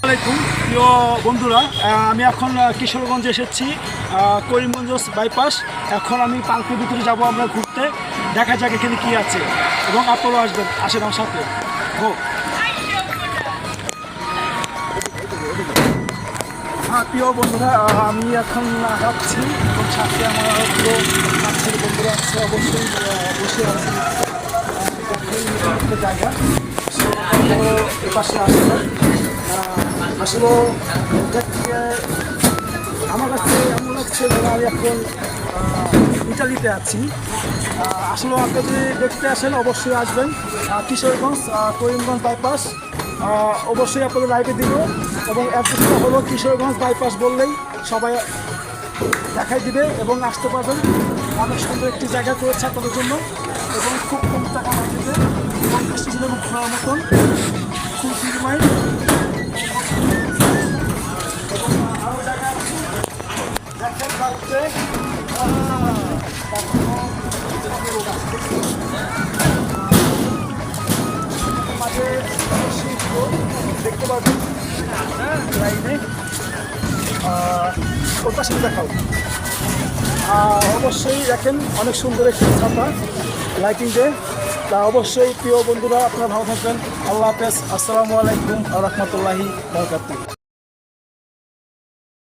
আসসালামাইকুম প্রিয় বন্ধুরা, আমি এখন কিশোরগঞ্জে এসেছি, করিমগঞ্জ বাইপাস। এখন আমি পার্কের ভিতরে যাব আমরা ঘুরতে, দেখা যাক এখানে কি আছে এবং আপনারাও আসেন আমার সাথে। হ্যাঁ প্রিয় বন্ধুরা, আমি এখন যাচ্ছি এবং সাথে আমার প্রিয় কাছের বন্ধুরা আছে, অবশ্যই বসে আছে জায়গা এ পাশে আসলে আসলে আমার কাছে এমন লাগছে যেন আমি এখন ইটালিতে আছি। আসলে আপনি যদি দেখতে আসেন অবশ্যই আসবেন কিশোরগঞ্জ করিমগঞ্জ বাইপাস, অবশ্যই আপনাদের লাইভে দিব এবং অ্যাড্রেসটা হলো কিশোরগঞ্জ বাইপাস বললেই সবাই দেখাই দিবে এবং আসতে পারবেন। অনেক সুন্দর একটি জায়গা করেছে আপনাদের জন্য এবং খুব কম টাকা মাটিতে এবং বৃষ্টি ছিল ঘোরার মতন, খুব ফিরমাই এবং আরও জায়গা দেখেন বাড়িতে মাঝে দেখতে পাবেন লাইনে ওটা সাথে দেখাও। অবশ্যই দেখেন অনেক সুন্দর একটি ছাপা লাইটিং ডে। তা অবশ্যই প্রিয় বন্ধুরা আপনারা ভালো থাকবেন। আল্লাহ হাফেজ। আসসালামু আলাইকুম ওয়া রাহমাতুল্লাহি ওয়া বারাকাতুহু।